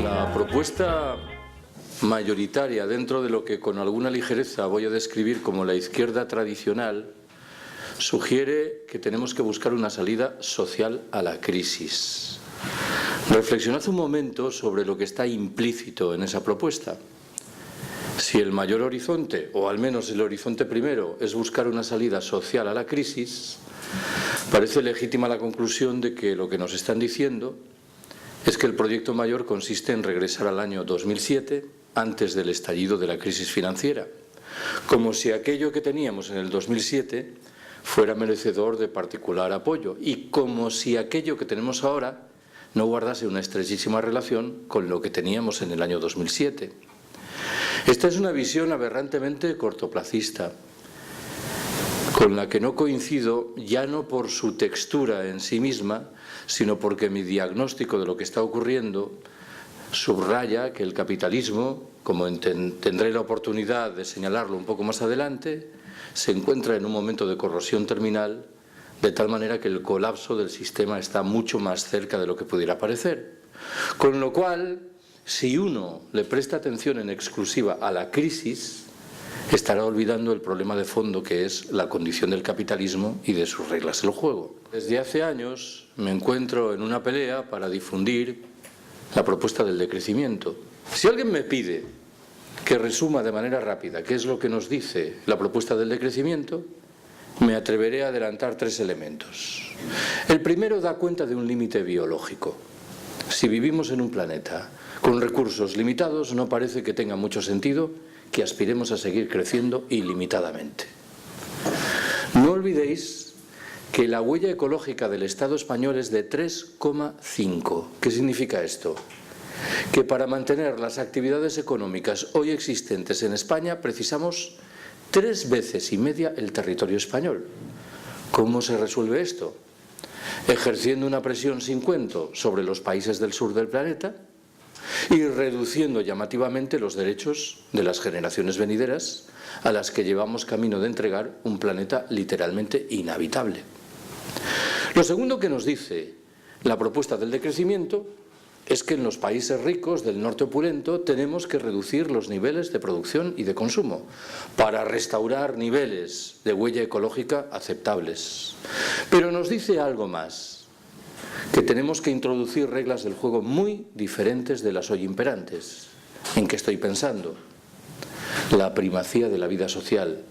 La propuesta mayoritaria dentro de lo que con alguna ligereza voy a describir como la izquierda tradicional sugiere que tenemos que buscar una salida social a la crisis. Reflexionad un momento sobre lo que está implícito en esa propuesta. Si el mayor horizonte, o al menos el horizonte primero, es buscar una salida social a la crisis, parece legítima la conclusión de que lo que nos están diciendo es que el proyecto mayor consiste en regresar al año 2007, antes del estallido de la crisis financiera, como si aquello que teníamos en el 2007 fuera merecedor de particular apoyo y como si aquello que tenemos ahora no guardase una estrechísima relación con lo que teníamos en el año 2007. Esta es una visión aberrantemente cortoplacista, con la que no coincido ya no por su textura en sí misma, sino porque mi diagnóstico de lo que está ocurriendo subraya que el capitalismo, como tendré la oportunidad de señalarlo un poco más adelante, se encuentra en un momento de corrosión terminal, de tal manera que el colapso del sistema está mucho más cerca de lo que pudiera parecer. Con lo cual, si uno le presta atención en exclusiva a la crisis, estará olvidando el problema de fondo que es la condición del capitalismo y de sus reglas del juego. Desde hace años me encuentro en una pelea para difundir la propuesta del decrecimiento. Si alguien me pide que resuma de manera rápida qué es lo que nos dice la propuesta del decrecimiento, me atreveré a adelantar tres elementos. El primero da cuenta de un límite biológico. Si vivimos en un planeta con recursos limitados, no parece que tenga mucho sentido que aspiremos a seguir creciendo ilimitadamente. No olvidéis que la huella ecológica del Estado español es de 3,5. ¿Qué significa esto? Que para mantener las actividades económicas hoy existentes en España precisamos 3,5 veces el territorio español. ¿Cómo se resuelve esto? Ejerciendo una presión sin cuento sobre los países del sur del planeta y reduciendo llamativamente los derechos de las generaciones venideras a las que llevamos camino de entregar un planeta literalmente inhabitable. Lo segundo que nos dice la propuesta del decrecimiento es que en los países ricos del norte opulento tenemos que reducir los niveles de producción y de consumo para restaurar niveles de huella ecológica aceptables. Pero nos dice algo más, que tenemos que introducir reglas del juego muy diferentes de las hoy imperantes. ¿En qué estoy pensando? La primacía de la vida social,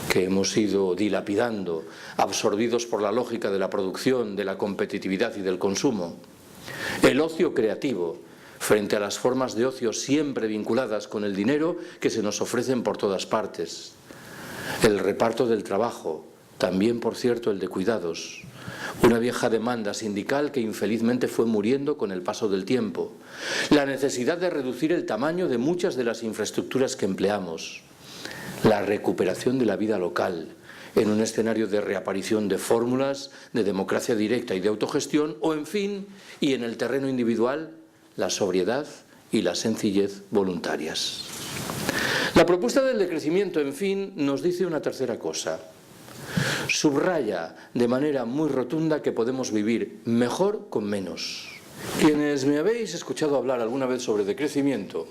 que hemos ido dilapidando, absorbidos por la lógica de la producción, de la competitividad y del consumo. El ocio creativo, frente a las formas de ocio siempre vinculadas con el dinero que se nos ofrecen por todas partes. El reparto del trabajo, también por cierto el de cuidados. Una vieja demanda sindical que infelizmente fue muriendo con el paso del tiempo. La necesidad de reducir el tamaño de muchas de las infraestructuras que empleamos. La recuperación de la vida local en un escenario de reaparición de fórmulas de democracia directa y de autogestión, o en fin, y en el terreno individual, la sobriedad y la sencillez voluntarias. La propuesta del decrecimiento, en fin, nos dice una tercera cosa. Subraya de manera muy rotunda que podemos vivir mejor con menos. Quienes me habéis escuchado hablar alguna vez sobre decrecimiento,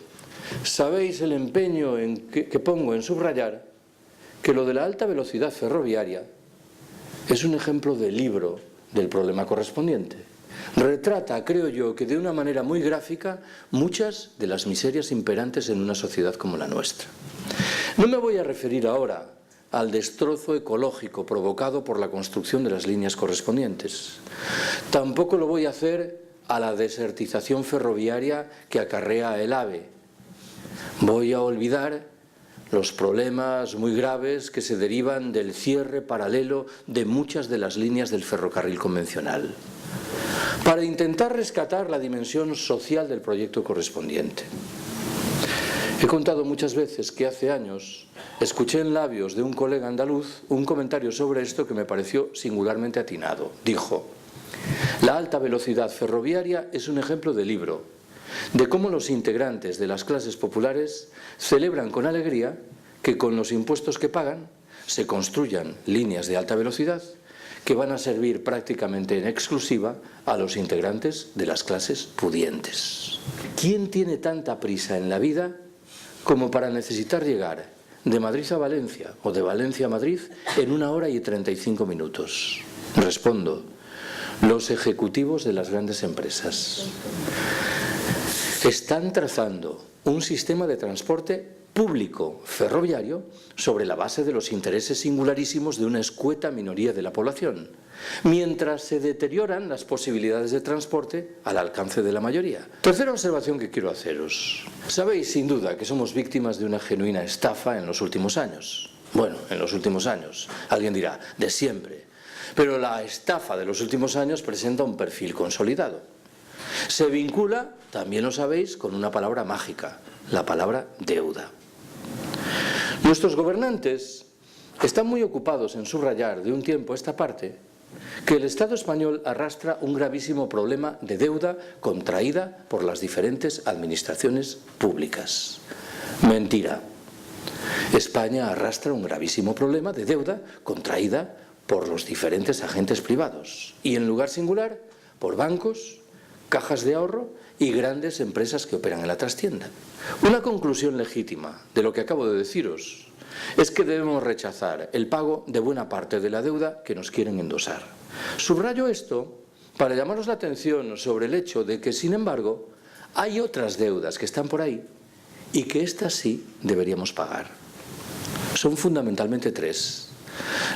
sabéis el empeño que pongo en subrayar que lo de la alta velocidad ferroviaria es un ejemplo de libro del problema correspondiente. Retrata, creo yo, que de una manera muy gráfica muchas de las miserias imperantes en una sociedad como la nuestra. No me voy a referir ahora al destrozo ecológico provocado por la construcción de las líneas correspondientes. Tampoco lo voy a hacer a la desertización ferroviaria que acarrea el AVE. Voy a olvidar los problemas muy graves que se derivan del cierre paralelo de muchas de las líneas del ferrocarril convencional, para intentar rescatar la dimensión social del proyecto correspondiente. He contado muchas veces que hace años escuché en labios de un colega andaluz un comentario sobre esto que me pareció singularmente atinado. Dijo: la alta velocidad ferroviaria es un ejemplo de libro de cómo los integrantes de las clases populares celebran con alegría que con los impuestos que pagan se construyan líneas de alta velocidad que van a servir prácticamente en exclusiva a los integrantes de las clases pudientes. ¿Quién tiene tanta prisa en la vida como para necesitar llegar de Madrid a Valencia o de Valencia a Madrid en 1 hora y 35 minutos? Respondo: los ejecutivos de las grandes empresas están trazando un sistema de transporte público ferroviario sobre la base de los intereses singularísimos de una escueta minoría de la población, mientras se deterioran las posibilidades de transporte al alcance de la mayoría. Tercera observación que quiero haceros. Sabéis sin duda que somos víctimas de una genuina estafa en los últimos años. Bueno, en los últimos años. Alguien dirá, de siempre. Pero la estafa de los últimos años presenta un perfil consolidado. Se vincula, también lo sabéis, con una palabra mágica, la palabra deuda. Nuestros gobernantes están muy ocupados en subrayar de un tiempo a esta parte que el Estado español arrastra un gravísimo problema de deuda contraída por las diferentes administraciones públicas. Mentira. España arrastra un gravísimo problema de deuda contraída por los diferentes agentes privados y, en lugar singular, por bancos, cajas de ahorro y grandes empresas que operan en la trastienda. Una conclusión legítima de lo que acabo de deciros es que debemos rechazar el pago de buena parte de la deuda que nos quieren endosar. Subrayo esto para llamaros la atención sobre el hecho de que, sin embargo, hay otras deudas que están por ahí y que estas sí deberíamos pagar. Son fundamentalmente 3.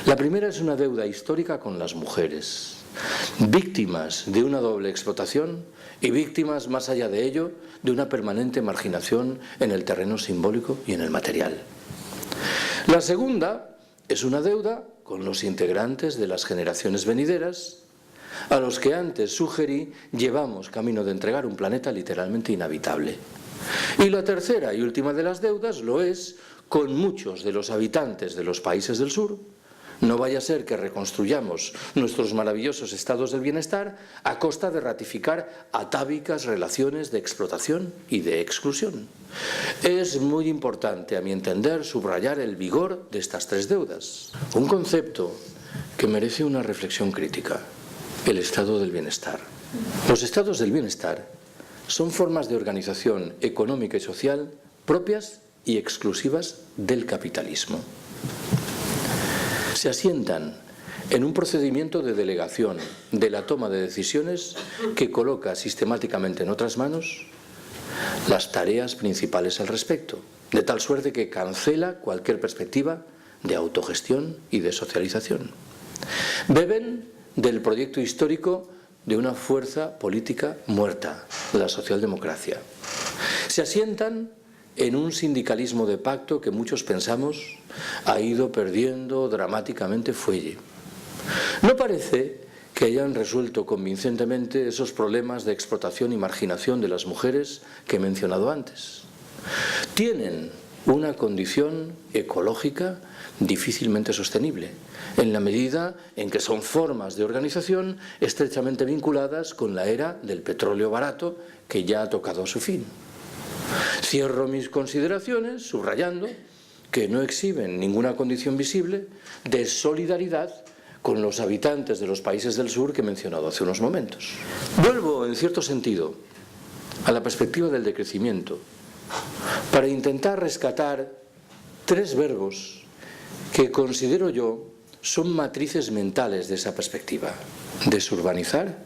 La primera es una deuda histórica con las mujeres, víctimas de una doble explotación y víctimas, más allá de ello, de una permanente marginación en el terreno simbólico y en el material. La segunda es una deuda con los integrantes de las generaciones venideras, a los que antes sugerí llevamos camino de entregar un planeta literalmente inhabitable. Y la tercera y última de las deudas lo es con muchos de los habitantes de los países del sur. No vaya a ser que reconstruyamos nuestros maravillosos estados del bienestar a costa de ratificar atávicas relaciones de explotación y de exclusión. Es muy importante, a mi entender, subrayar el vigor de estas 3 deudas. Un concepto que merece una reflexión crítica: el estado del bienestar. Los estados del bienestar son formas de organización económica y social propias y exclusivas del capitalismo. Se asientan en un procedimiento de delegación de la toma de decisiones que coloca sistemáticamente en otras manos las tareas principales al respecto, de tal suerte que cancela cualquier perspectiva de autogestión y de socialización. Beben del proyecto histórico de una fuerza política muerta, la socialdemocracia. Se asientan en un sindicalismo de pacto que muchos pensamos ha ido perdiendo dramáticamente fuelle. No parece que hayan resuelto convincentemente esos problemas de explotación y marginación de las mujeres que he mencionado antes. Tienen una condición ecológica difícilmente sostenible, en la medida en que son formas de organización estrechamente vinculadas con la era del petróleo barato que ya ha tocado a su fin. Cierro mis consideraciones subrayando que no exhiben ninguna condición visible de solidaridad con los habitantes de los países del sur que he mencionado hace unos momentos. Vuelvo, en cierto sentido, a la perspectiva del decrecimiento para intentar rescatar 3 verbos que considero yo son matrices mentales de esa perspectiva: desurbanizar,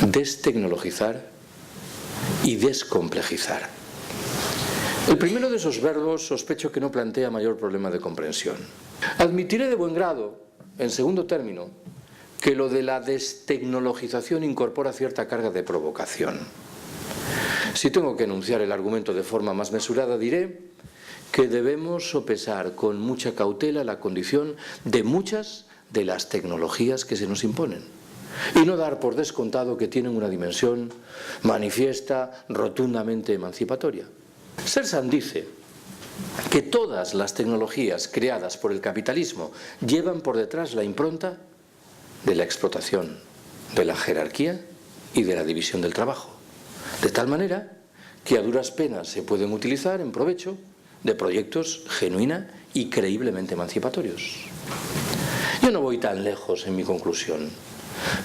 destecnologizar y descomplejizar. El primero de esos verbos sospecho que no plantea mayor problema de comprensión. Admitiré de buen grado, en segundo término, que lo de la destecnologización incorpora cierta carga de provocación. Si tengo que enunciar el argumento de forma más mesurada, diré que debemos sopesar con mucha cautela la condición de muchas de las tecnologías que se nos imponen y no dar por descontado que tienen una dimensión manifiesta, rotundamente emancipatoria. Sersan dice que todas las tecnologías creadas por el capitalismo llevan por detrás la impronta de la explotación, de la jerarquía y de la división del trabajo, de tal manera que a duras penas se pueden utilizar en provecho de proyectos genuina y creíblemente emancipatorios. Y Yo no voy tan lejos en mi conclusión,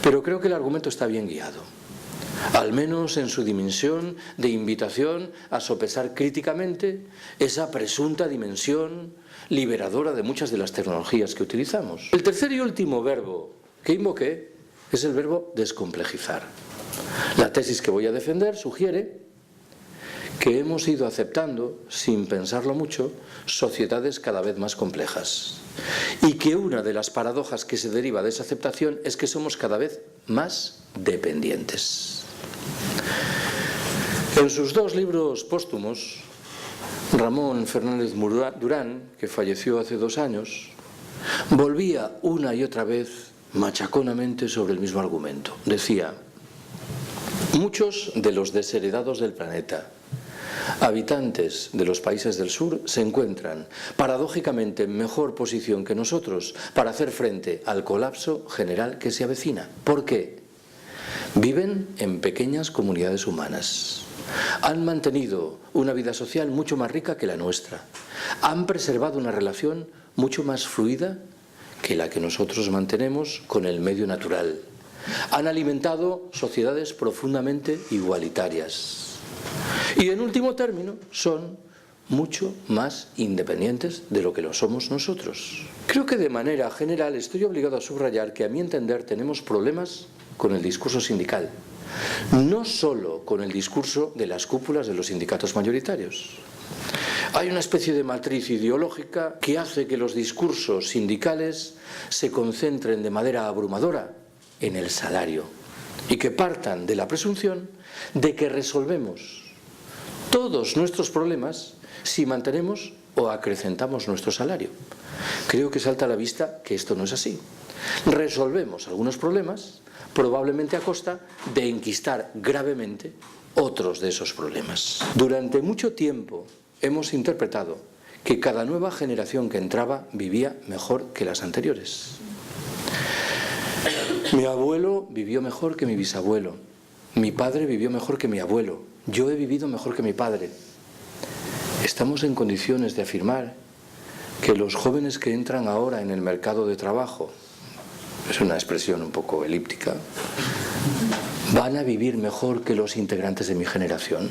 pero creo que el argumento está bien guiado, al menos en su dimensión de invitación a sopesar críticamente esa presunta dimensión liberadora de muchas de las tecnologías que utilizamos. El tercer y último verbo que invoqué es el verbo descomplejizar. La tesis que voy a defender sugiere que hemos ido aceptando, sin pensarlo mucho, sociedades cada vez más complejas. Y que una de las paradojas que se deriva de esa aceptación es que somos cada vez más dependientes. En sus dos libros póstumos, Ramón Fernández Durán, que falleció hace 2 años, volvía una y otra vez machaconamente sobre el mismo argumento. Decía: muchos de los desheredados del planeta, habitantes de los países del sur, se encuentran paradójicamente en mejor posición que nosotros para hacer frente al colapso general que se avecina. ¿Por qué? Viven en pequeñas comunidades humanas. Han mantenido una vida social mucho más rica que la nuestra. Han preservado una relación mucho más fluida que la que nosotros mantenemos con el medio natural. Han alimentado sociedades profundamente igualitarias. Y en último término, son mucho más independientes de lo que lo somos nosotros. Creo que de manera general estoy obligado a subrayar que, a mi entender, tenemos problemas con el discurso sindical. No solo con el discurso de las cúpulas de los sindicatos mayoritarios. Hay una especie de matriz ideológica que hace que los discursos sindicales se concentren de manera abrumadora en el salario y que partan de la presunción de que resolvemos todos nuestros problemas si mantenemos o acrecentamos nuestro salario. Creo que salta a la vista que esto no es así. Resolvemos algunos problemas probablemente a costa de enquistar gravemente otros de esos problemas. Durante mucho tiempo hemos interpretado que cada nueva generación que entraba vivía mejor que las anteriores. Mi abuelo vivió mejor que mi bisabuelo. Mi padre vivió mejor que mi abuelo. Yo he vivido mejor que mi padre. Estamos en condiciones de afirmar que los jóvenes que entran ahora en el mercado de trabajo, es una expresión un poco elíptica, van a vivir mejor que los integrantes de mi generación.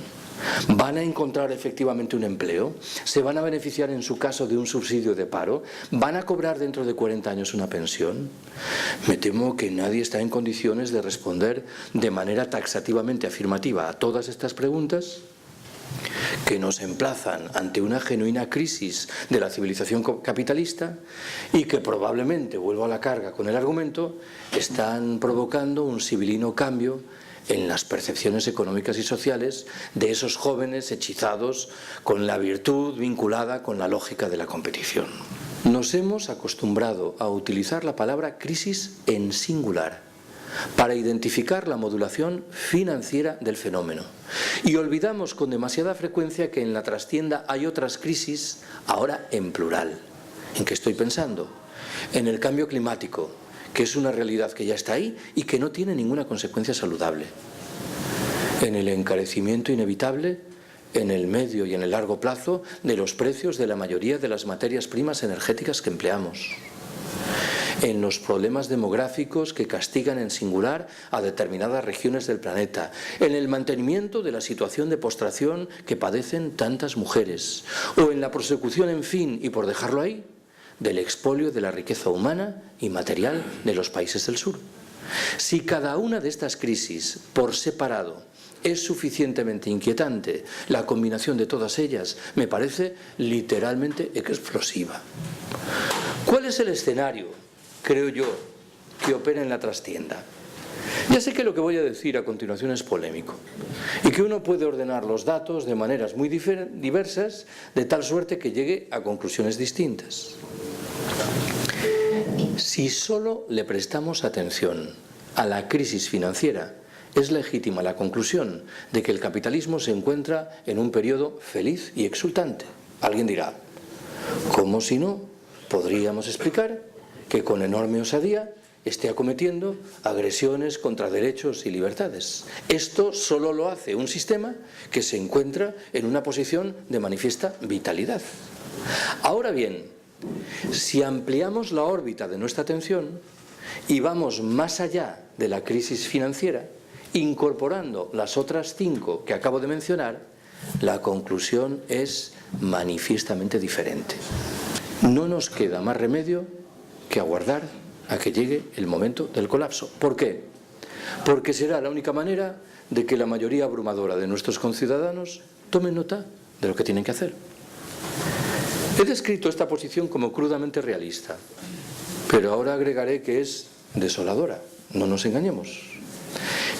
¿Van a encontrar efectivamente un empleo? ¿Se van a beneficiar en su caso de un subsidio de paro? ¿Van a cobrar dentro de 40 años una pensión? Me temo que nadie está en condiciones de responder de manera taxativamente afirmativa a todas estas preguntas, que nos emplazan ante una genuina crisis de la civilización capitalista y que probablemente, vuelvo a la carga con el argumento, están provocando un sibilino cambio en las percepciones económicas y sociales de esos jóvenes hechizados con la virtud vinculada con la lógica de la competición. Nos hemos acostumbrado a utilizar la palabra crisis en singular para identificar la modulación financiera del fenómeno. Y olvidamos con demasiada frecuencia que en la trastienda hay otras crisis, ahora en plural. ¿En qué estoy pensando? En el cambio climático, que es una realidad que ya está ahí y que no tiene ninguna consecuencia saludable. En el encarecimiento inevitable, en el medio y en el largo plazo, de los precios de la mayoría de las materias primas energéticas que empleamos. En los problemas demográficos que castigan en singular a determinadas regiones del planeta, en el mantenimiento de la situación de postración que padecen tantas mujeres, o en la prosecución, en fin, y por dejarlo ahí, del expolio de la riqueza humana y material de los países del sur. Si cada una de estas crisis, por separado, es suficientemente inquietante, la combinación de todas ellas me parece literalmente explosiva. ¿Cuál es el escenario, creo yo, que opera en la trastienda? Ya sé que lo que voy a decir a continuación es polémico y que uno puede ordenar los datos de maneras muy diversas, de tal suerte que llegue a conclusiones distintas. Si solo le prestamos atención a la crisis financiera, es legítima la conclusión de que el capitalismo se encuentra en un periodo feliz y exultante. Alguien dirá, ¿cómo si no podríamos explicar que con enorme osadía esté acometiendo agresiones contra derechos y libertades? Esto solo lo hace un sistema que se encuentra en una posición de manifiesta vitalidad. Ahora bien, Si ampliamos la órbita de nuestra atención y vamos más allá de la crisis financiera, incorporando las otras 5 que acabo de mencionar, la conclusión es manifiestamente diferente. No nos queda más remedio que aguardar a que llegue el momento del colapso. ¿Por qué? Porque será la única manera de que la mayoría abrumadora de nuestros conciudadanos tome nota de lo que tienen que hacer. He descrito esta posición como crudamente realista, pero ahora agregaré que es desoladora, no nos engañemos.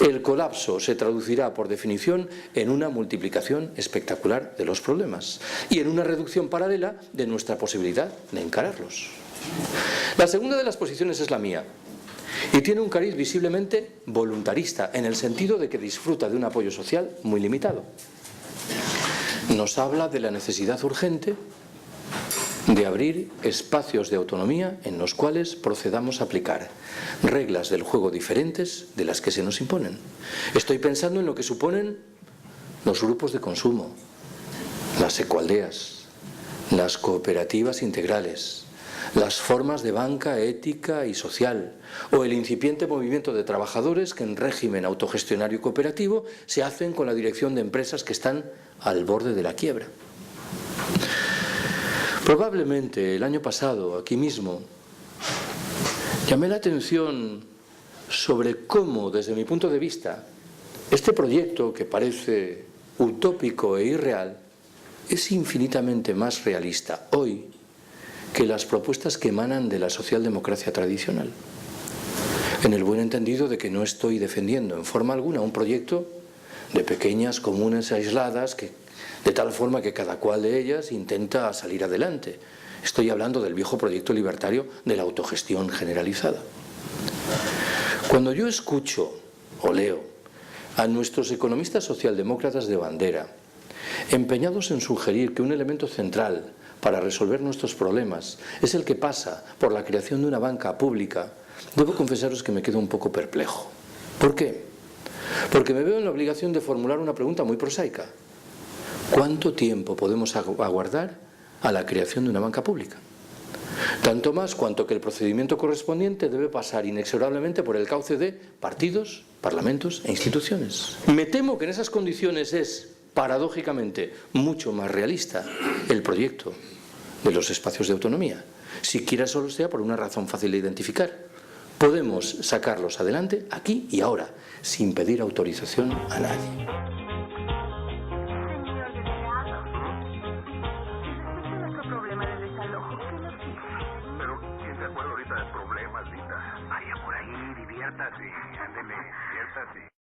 El colapso se traducirá, por definición, en una multiplicación espectacular de los problemas y en una reducción paralela de nuestra posibilidad de encararlos. La segunda de las posiciones es la mía y tiene un cariz visiblemente voluntarista, en el sentido de que disfruta de un apoyo social muy limitado. Nos habla de la necesidad urgente de abrir espacios de autonomía en los cuales procedamos a aplicar reglas del juego diferentes de las que se nos imponen. Estoy pensando en lo que suponen los grupos de consumo, las ecoaldeas, las cooperativas integrales, las formas de banca ética y social, o el incipiente movimiento de trabajadores que en régimen autogestionario cooperativo se hacen con la dirección de empresas que están al borde de la quiebra. Probablemente el año pasado, aquí mismo, llamé la atención sobre cómo, desde mi punto de vista, este proyecto, que parece utópico e irreal, es infinitamente más realista hoy que las propuestas que emanan de la socialdemocracia tradicional. En el buen entendido de que no estoy defendiendo en forma alguna un proyecto de pequeñas comunas aisladas de tal forma que cada cual de ellas intenta salir adelante. Estoy hablando del viejo proyecto libertario de la autogestión generalizada. Cuando yo escucho o leo a nuestros economistas socialdemócratas de bandera, empeñados en sugerir que un elemento central para resolver nuestros problemas es el que pasa por la creación de una banca pública, debo confesaros que me quedo un poco perplejo. ¿Por qué? Porque me veo en la obligación de formular una pregunta muy prosaica. ¿Cuánto tiempo podemos aguardar a la creación de una banca pública? Tanto más cuanto que el procedimiento correspondiente debe pasar inexorablemente por el cauce de partidos, parlamentos e instituciones. Me temo que en esas condiciones es, paradójicamente, mucho más realista el proyecto de los espacios de autonomía, siquiera solo sea por una razón fácil de identificar. Podemos sacarlos adelante aquí y ahora, sin pedir autorización a nadie. Problemas, Linda. Vaya por ahí, diviértase, ándele, diviértase.